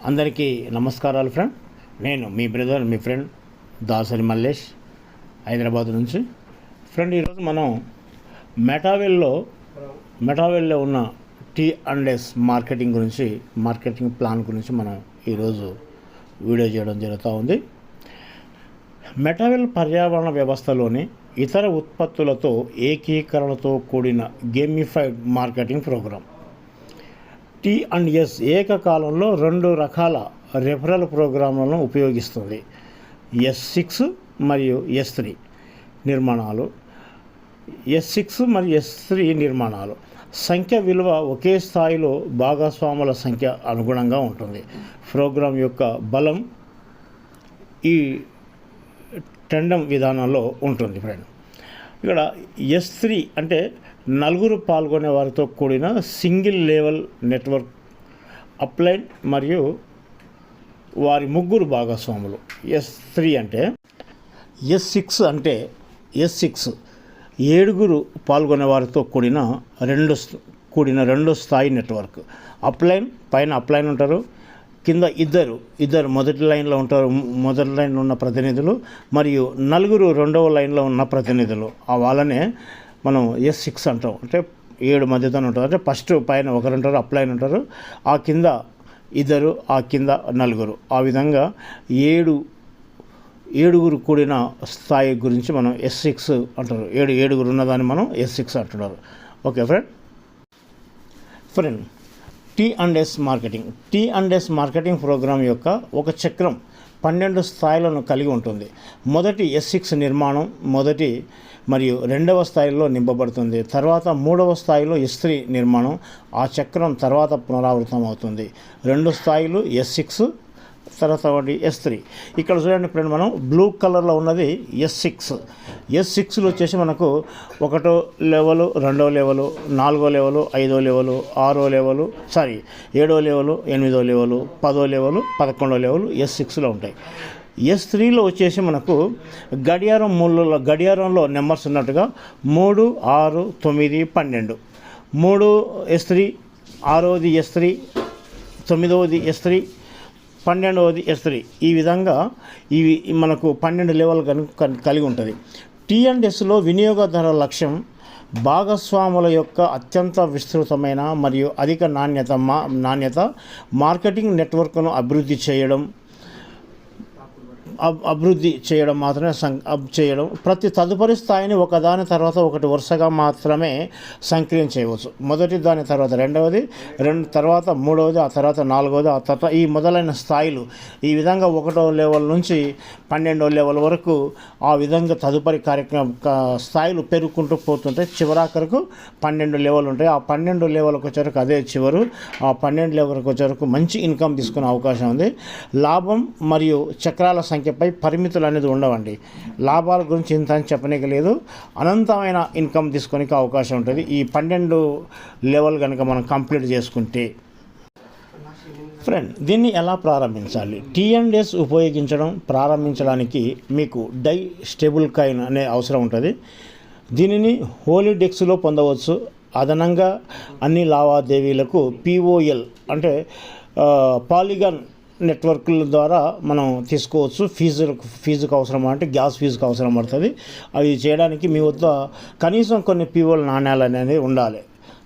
అందరికీ నమస్కారాలు ఫ్రెండ్. నేను మీ బ్రదర్ మీ ఫ్రెండ్ దాసరి మల్లేష్, హైదరాబాద్ నుంచి. ఫ్రెండ్, ఈరోజు మనం మెటావెల్లో ఉన్న T&S మార్కెటింగ్ గురించి, మార్కెటింగ్ ప్లాన్ గురించి మనం ఈరోజు వీడియో చేయడం జరుగుతూ ఉంది. మెటావెల్ పర్యావరణ వ్యవస్థలోని ఇతర ఉత్పత్తులతో ఏకీకరణతో కూడిన గేమిఫైడ్ మార్కెటింగ్ ప్రోగ్రాం. T&S ఏకకాలంలో 2 రకాల రెఫరల్ ప్రోగ్రాంలను ఉపయోగిస్తుంది. S6 మరియు S3 నిర్మాణాలు. S6 మరియు S3 నిర్మాణాలు సంఖ్య విలువ ఒకే స్థాయిలో భాగస్వాముల సంఖ్య అనుగుణంగా ఉంటుంది. ప్రోగ్రాం యొక్క బలం ఈ టెండమ్ విధానంలో ఉంటుంది ఫ్రెండ్. ఇక్కడ S3 అంటే 4 పాల్గొనే వారితో కూడిన సింగిల్ లెవెల్ నెట్వర్క్ అప్లైన్ మరియు వారి 3 భాగస్వాములు. S3 అంటే S6 అంటే S6 7 పాల్గొనే వారితో కూడిన రెండు స్థాయి నెట్వర్క్. అప్లైన్ పైన అప్లైన్ ఉంటారు, కింద ఇద్దరు మొదటి లైన్లో ఉంటారు, మొదటి లైన్లో ఉన్న ప్రతినిధులు, మరియు 4 రెండవ లైన్లో ఉన్న ప్రతినిధులు. ఆ వాళ్ళనే మనం S6 అంటాం. అంటే 7 మధ్యతో ఉంటారు. అంటే ఫస్ట్ పైన 1 ఉంటారు, అప్లైన్ ఉంటారు, ఆ కింద 2, ఆ కింద 4. ఆ విధంగా 7 కూడిన స్థాయి గురించి మనం S6 అంటారు. 7 ఉన్నదాన్ని మనం S6 అంటున్నారు. Okay friend, T&S marketing programme యొక్క ఒక చక్రం 12 స్థాయిలను కలిగి ఉంటుంది. మొదటి S6 నిర్మాణం మొదటి మరియు 2వ స్థాయిలో నింపబడుతుంది. తర్వాత 3వ స్థాయిలో S3 నిర్మాణం. ఆ చక్రం తర్వాత పునరావృతం అవుతుంది. 2 స్థాయిలు S6, తర్వాత ఒకటి S3. ఇక్కడ చూడండి ఫ్రెండ్, మనం బ్లూ కలర్లో ఉన్నది S6లో వచ్చేసి మనకు 1వ లెవెలు, 2వ లెవెలు, 4వ లెవెలు, 5వ లెవెలు, 6వ లెవెలు, 7వ లెవెలు, 8వ లెవెలు, 10వ లెవెలు, 11వ లెవెలు S6లో ఉంటాయి. S3లో వచ్చేసి మనకు గడియారంలో నెంబర్స్ ఉన్నట్టుగా 3, 6, 9, 12. 3 S3, 6వది S3, 9వది S3, 12వది S3. ఈ విధంగా ఇవి మనకు 12 లెవెల్ కలిగి ఉంటుంది. T&Sలో వినియోగదారుల లక్ష్యం భాగస్వాముల యొక్క అత్యంత విస్తృతమైన మరియు అధిక నాణ్యత మార్కెటింగ్ నెట్వర్క్ను అభివృద్ధి చేయడం మాత్రమే చేయడం. ప్రతి తదుపరి స్థాయిని ఒకదాని తర్వాత ఒకటి వరుసగా మాత్రమే సంక్రియం చేయవచ్చు. మొదటి దాని తర్వాత 2వది, తర్వాత 3వది, ఆ తర్వాత 4వది, ఆ తర్వాత ఈ మొదలైన స్థాయిలు. ఈ విధంగా 1వ లెవెల్ నుంచి 12వ లెవెల్ వరకు ఆ విధంగా తదుపరి స్థాయిలు పెరుగుకుంటూ పోతుంటే చివరాఖరకు 12 లెవెల్ ఉంటాయి. ఆ 12 లెవెల్కి వచ్చేవరకు అదే చివరు. ఆ 12 లెవెల్కి వచ్చేవరకు మంచి ఇన్కమ్ తీసుకునే అవకాశం ఉంది. లాభం మరియు చక్రాల సంఖ్యపై పరిమితులు అనేది ఉండవండి. లాభాల గురించి ఇంత అని చెప్పనీకి లేదు. అనంతమైన ఇన్కమ్ తీసుకొనికి అవకాశం ఉంటుంది ఈ 12 లెవెల్ కనుక మనం కంప్లీట్ చేసుకుంటే. ఫ్రెండ్, దీన్ని ఎలా ప్రారంభించాలి? T&S ప్రారంభించడానికి మీకు డై స్టేబుల్ కాయిన్ అనే అవసరం ఉంటుంది. దీనిని హోలీడెక్స్లో పొందవచ్చు. అదనంగా అన్ని లావాదేవీలకు POL అంటే పాలిగాన్ నెట్వర్క్ల ద్వారా మనం తీసుకోవచ్చు. ఫీజుకు అవసరం అంటే గ్యాస్ ఫీజుకు అవసరం పడుతుంది. అవి చేయడానికి మీ వద్ద కనీసం కొన్ని POL నాణ్యాలు అనేది ఉండాలి.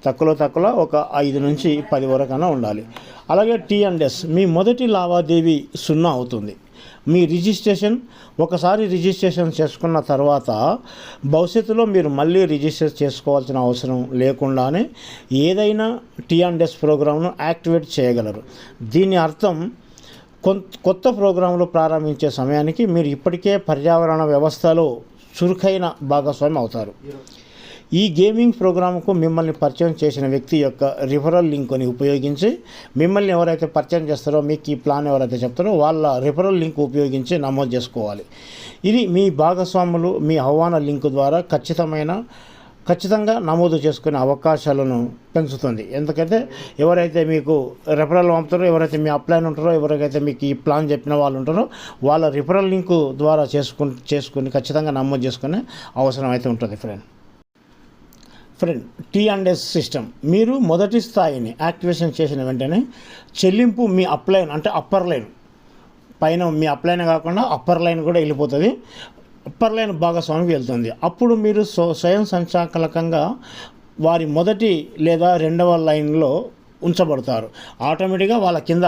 తక్కువలో ఒక 5 నుంచి 10 వరకైనా ఉండాలి. అలాగే T&S మీ మొదటి లావాదేవీ 0 అవుతుంది. మీ ఒకసారి రిజిస్ట్రేషన్ చేసుకున్న తర్వాత భవిష్యత్తులో మీరు మళ్ళీ రిజిస్టర్ చేసుకోవాల్సిన అవసరం లేకుండానే ఏదైనా T&S ప్రోగ్రామ్ను యాక్టివేట్ చేయగలరు. దీని అర్థం కొత్త ప్రోగ్రాంలు ప్రారంభించే సమయానికి మీరు ఇప్పటికే పర్యావరణ వ్యవస్థలో చురుకైన భాగస్వామి అవుతారు. ఈ గేమింగ్ ప్రోగ్రాంకు మిమ్మల్ని పరిచయం చేసిన వ్యక్తి యొక్క రిఫరల్ లింక్ని ఉపయోగించి మిమ్మల్ని ఎవరైతే పరిచయం చేస్తారో, మీకు ఈ ప్లాన్ ఎవరైతే చెప్తారో వాళ్ళ రిఫరల్ లింక్ ఉపయోగించి నమోదు చేసుకోవాలి. ఇది మీ భాగస్వాములు మీ ఆహ్వాన లింక్ ద్వారా ఖచ్చితంగా నమోదు చేసుకునే అవకాశాలను పెంచుతుంది. ఎందుకంటే ఎవరైతే మీకు రిఫరల్ పంపుతారో, ఎవరైతే మీ అప్లైన్ ఉంటారో, ఎవరికైతే మీకు ఈ ప్లాన్ చెప్పిన వాళ్ళు ఉంటారో వాళ్ళ రిఫరల్ లింక్ ద్వారా చేసుకుని ఖచ్చితంగా నమోదు చేసుకునే అవసరం అయితే ఉంటుంది ఫ్రెండ్, T&S సిస్టమ్ మీరు మొదటి స్థాయిని యాక్టివేషన్ చేసిన వెంటనే చెల్లింపు మీ అప్లైన్ అంటే అప్పర్ లైన్ పైన మీ అప్లైన్ కాకుండా అప్పర్ లైన్ కూడా వెళ్ళిపోతుంది, అప్పర్ లైన్ భాగస్వామికి వెళ్తుంది. అప్పుడు మీరు స్వయం సంచాలకంగా వారి మొదటి లేదా రెండవ లైన్లో ఉంచబడతారు. ఆటోమేటిక్గా వాళ్ళ కింద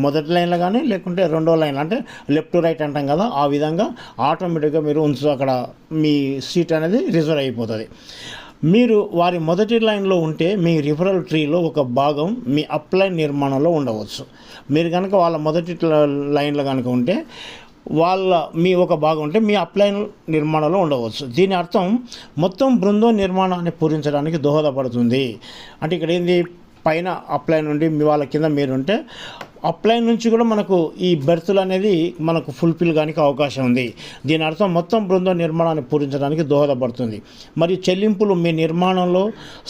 మొదటి లైన్లో కానీ లేకుంటే రెండో లైన్ అంటే లెఫ్ట్ టు రైట్ అంటాం కదా, ఆ విధంగా ఆటోమేటిక్గా మీరు అక్కడ మీ సీట్ అనేది రిజర్వ్ అయిపోతుంది. మీరు వారి మొదటి లైన్లో ఉంటే మీ రిఫరల్ ట్రీలో ఒక భాగం మీ అప్లైన్ నిర్మాణంలో ఉండవచ్చు. మీరు కనుక వాళ్ళ మొదటి లైన్లో కనుక ఉంటే మీ ఒక భాగం ఉంటే మీ అప్లైన్ నిర్మాణంలో ఉండవచ్చు. దీని అర్థం మొత్తం బృందం నిర్మాణాన్ని పూరించడానికి దోహదపడుతుంది. అంటే ఇక్కడ ఏంది, పైన అప్లైన్ నుండి మీ వాళ్ళ కింద మీరుంటే అప్లైన్ నుంచి కూడా మనకు ఈ బెర్తులు అనేది మనకు ఫుల్ఫిల్ కానికి అవకాశం ఉంది. దీని అర్థం మొత్తం బృందం నిర్మాణాన్ని పూరించడానికి దోహదపడుతుంది. మరియు చెల్లింపులు మీ నిర్మాణంలో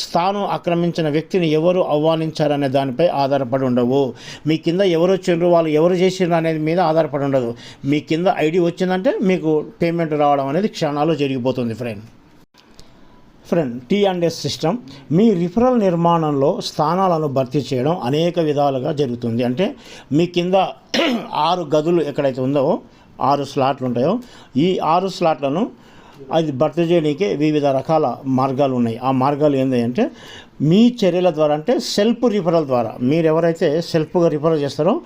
స్థానం ఆక్రమించిన వ్యక్తిని ఎవరు ఆహ్వానించారనే దానిపై ఆధారపడి ఉండవు. మీ కింద ఎవరు వచ్చిండ్రు, వాళ్ళు ఎవరు చేసిండ్రు అనేది మీద ఆధారపడి ఉండదు. మీ కింద ఐడి వచ్చిందంటే మీకు పేమెంట్ రావడం అనేది క్షణాల్లో జరిగిపోతుంది. ఫ్రెండ్, T&S సిస్టమ్ మీ రిఫరల్ నిర్మాణంలో స్థానాలను భర్తీ చేయడం అనేక విధాలుగా జరుగుతుంది. అంటే మీ కింద 6 గదులు ఎక్కడైతే ఉందో 6 స్లాట్లు ఉంటాయో ఈ 6 స్లాట్లను అది భర్తీ చేయడానికి వివిధ రకాల మార్గాలు ఉన్నాయి. ఆ మార్గాలు ఏంటి అంటే మీ చర్యల ద్వారా, అంటే సెల్ఫ్ రిఫరల్ ద్వారా. మీరు ఎవరైతే సెల్ఫ్గా రిఫరల్ చేస్తారో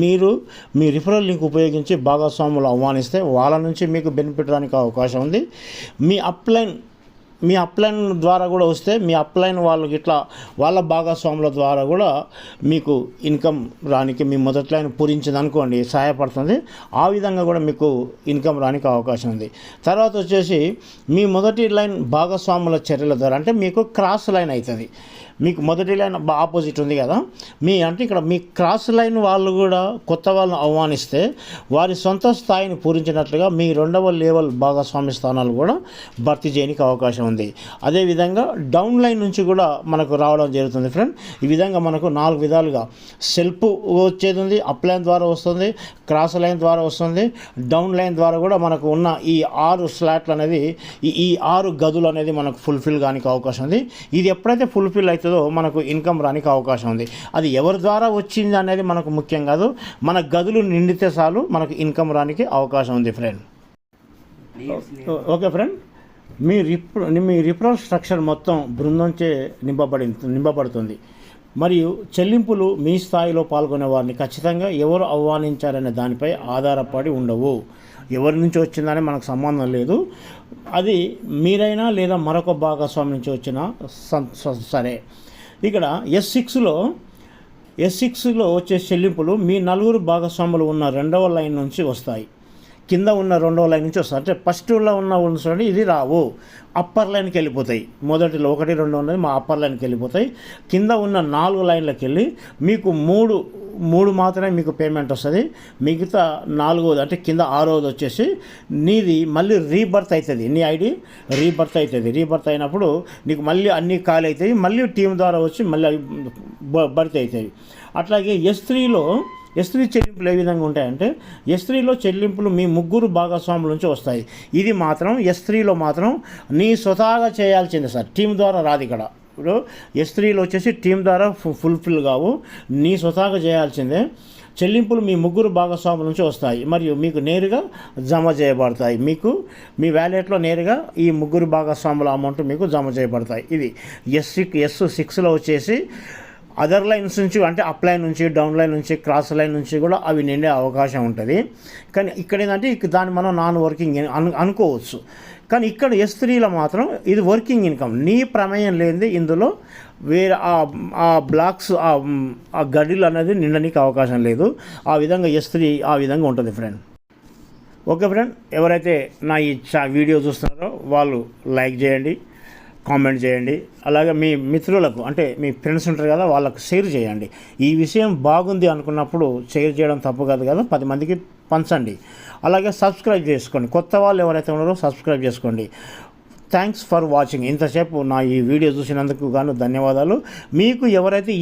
మీరు మీ రిఫరల్ లింక్ ఉపయోగించి భాగస్వాములు ఆహ్వానిస్తే వాళ్ళ నుంచి మీకు బెనిఫిట్ రానికి అవకాశం ఉంది. మీ అప్లైన్ ద్వారా కూడా వస్తే మీ అప్లైన్ వాళ్ళకి ఇట్లా వాళ్ళ భాగస్వాముల ద్వారా కూడా మీకు ఇన్కమ్ రానికి మీ మొదటి లైన్ పూరించింది అనుకోండి సహాయపడుతుంది. ఆ విధంగా కూడా మీకు ఇన్కమ్ రానికి అవకాశం ఉంది. తర్వాత వచ్చేసి మీ మొదటి లైన్ భాగస్వాముల చర్యల ద్వారా, అంటే మీకు క్రాస్ లైన్ అవుతుంది. మీకు మొదటి లైన్ ఆపోజిట్ ఉంది కదా, అంటే ఇక్కడ మీ క్రాస్ లైన్ వాళ్ళు కూడా కొత్త వాళ్ళని ఆహ్వానిస్తే వారి సొంత స్థాయిని పూరించినట్లుగా మీ రెండవ లెవెల్ భాగస్వామి స్థానాలు కూడా భర్తీ చేయడానికి అవకాశం ఉంది. అదేవిధంగా డౌన్ లైన్ నుంచి కూడా మనకు రావడం జరుగుతుంది. ఫ్రెండ్, ఈ విధంగా మనకు 4 విధాలుగా సెల్ఫ్ వచ్చేది ఉంది, అప్ లైన్ ద్వారా వస్తుంది, క్రాస్ లైన్ ద్వారా వస్తుంది, డౌన్ లైన్ ద్వారా కూడా మనకు ఉన్న ఈ 6 స్లాట్లు అనేది ఈ 6 గదులు అనేది మనకు ఫుల్ఫిల్ కానికి అవకాశం ఉంది. ఇది ఎప్పుడైతే ఫుల్ఫిల్ అవుతుందో మనకు ఇన్కమ్ రానికి అవకాశం ఉంది. అది ఎవరి ద్వారా వచ్చింది అనేది మనకు ముఖ్యం కాదు, మన గదులు నిండితే చాలు మనకు ఇన్కమ్ రానికి అవకాశం ఉంది. ఫ్రెండ్, ఓకే ఫ్రెండ్, మీ రిఫరల్ స్ట్రక్చర్ మొత్తం బృందంచే నింపబడుతుంది. మరియు చెల్లింపులు మీ స్థాయిలో పాల్గొనే వారిని ఖచ్చితంగా ఎవరు ఆహ్వానించారనే దానిపై ఆధారపడి ఉండవు. ఎవరి నుంచి వచ్చిందని మనకు సంబంధం లేదు. అది మీరైనా లేదా మరొక భాగస్వామి నుంచి వచ్చినా సరే. ఇక్కడ S6లో వచ్చే చెల్లింపులు మీ 4 భాగస్వాములు ఉన్న రెండవ లైన్ నుంచి వస్తాయి. కింద ఉన్న రెండవ లైన్ నుంచి వస్తాయి. అంటే ఫస్ట్లో ఉన్న ఇది రావు, అప్పర్ లైన్కి వెళ్ళిపోతాయి. మొదటిలో 1, 2 ఉన్నది మా అప్పర్ లైన్కి వెళ్ళిపోతాయి. కింద ఉన్న 4 లైన్లకు వెళ్ళి మీకు మూడు మాత్రమే మీకు పేమెంట్ వస్తుంది. మిగతా 4వది అంటే కింద 6వది వచ్చేసి నీది మళ్ళీ రీబర్త్ అవుతుంది. నీ ఐడి రీబర్త్ అవుతుంది. రీబర్త్ అయినప్పుడు నీకు మళ్ళీ అన్నీ ఖాళీ అవుతాయి. మళ్ళీ టీం ద్వారా వచ్చి మళ్ళీ భర్తీ అవుతాయి. అట్లాగే S3 చెల్లింపులు ఏ విధంగా ఉంటాయంటే S3లో చెల్లింపులు మీ 3 భాగస్వాముల నుంచి వస్తాయి. ఇది మాత్రం S3లో మాత్రం నీ స్వతహాగా చేయాల్సిందే సార్, టీం ద్వారా రాదు. ఇక్కడ ఇప్పుడు S3లో వచ్చేసి టీం ద్వారా ఫుల్ఫిల్ కావు, నీ స్వతహాగా చేయాల్సిందే. చెల్లింపులు మీ 3 భాగస్వాముల నుంచి వస్తాయి మరియు మీకు నేరుగా జమ చేయబడతాయి. మీకు మీ వ్యాలెట్లో నేరుగా ఈ 3 భాగస్వాముల అమౌంట్ మీకు జమ చేయబడతాయి. ఇది S6లో వచ్చేసి అదర్ లైన్స్ నుంచి, అంటే అప్ లైన్ నుంచి, డౌన్ లైన్ నుంచి, క్రాస్ లైన్ నుంచి కూడా అవి నిండే అవకాశం ఉంటుంది. కానీ ఇక్కడ ఏంటంటే దాన్ని మనం నాన్ వర్కింగ్ అనుకోవచ్చు. కానీ ఇక్కడ S3లో మాత్రం ఇది వర్కింగ్ ఇన్కమ్, నీ ప్రమేయం లేనిది ఇందులో వేరే ఆ బ్లాక్స్ ఆ గడిలు అనేది నిండడానికి అవకాశం లేదు. ఆ విధంగా S3 ఆ విధంగా ఉంటుంది. ఫ్రెండ్, ఓకే ఫ్రెండ్, ఎవరైతే నా ఈ వీడియో చూస్తున్నారో వాళ్ళు లైక్ చేయండి, కామెంట్ చేయండి. అలాగే మీ మిత్రులకు, అంటే మీ ఫ్రెండ్స్ ఉంటారు కదా, వాళ్ళకు షేర్ చేయండి. ఈ విషయం బాగుంది అనుకున్నప్పుడు షేర్ చేయడం తప్పు కాదు కదా, 10 మందికి పంచండి. అలాగే సబ్స్క్రైబ్ చేసుకోండి. కొత్త వాళ్ళు ఎవరైతే ఉన్నారో సబ్స్క్రైబ్ చేసుకోండి. Thanks for watching. ఇంతసేపు నా ఈ వీడియో చూసినందుకు గాను ధన్యవాదాలు. మీకు ఎవరైతే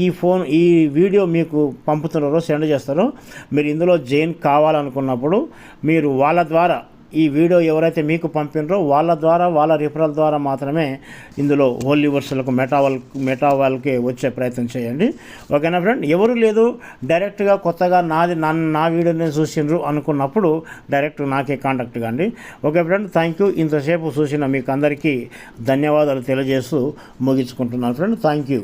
ఈ వీడియో మీకు పంపుతున్నారో, సెండ్ చేస్తారో, మీరు ఇందులో జాయిన్ కావాలనుకున్నప్పుడు మీరు వాళ్ళ ద్వారా ఈ వీడియో ఎవరైతే మీకు పంపినరో వాళ్ళ రిఫరల్ ద్వారా మాత్రమే ఇందులో హోలీ వర్సులకు మెటావాల్కి వచ్చే ప్రయత్నం చేయండి. ఓకేనా ఫ్రెండ్? ఎవరు లేదు డైరెక్ట్గా కొత్తగా నా వీడియోని చూసిండ్రు అనుకున్నప్పుడు డైరెక్ట్ నాకే కాంటాక్ట్ కాండి. Okay friend, thank you. ఇంతసేపు చూసిన మీకు అందరికీ ధన్యవాదాలు తెలియజేస్తూ ముగించుకుంటున్నాను ఫ్రెండ్. Thank you.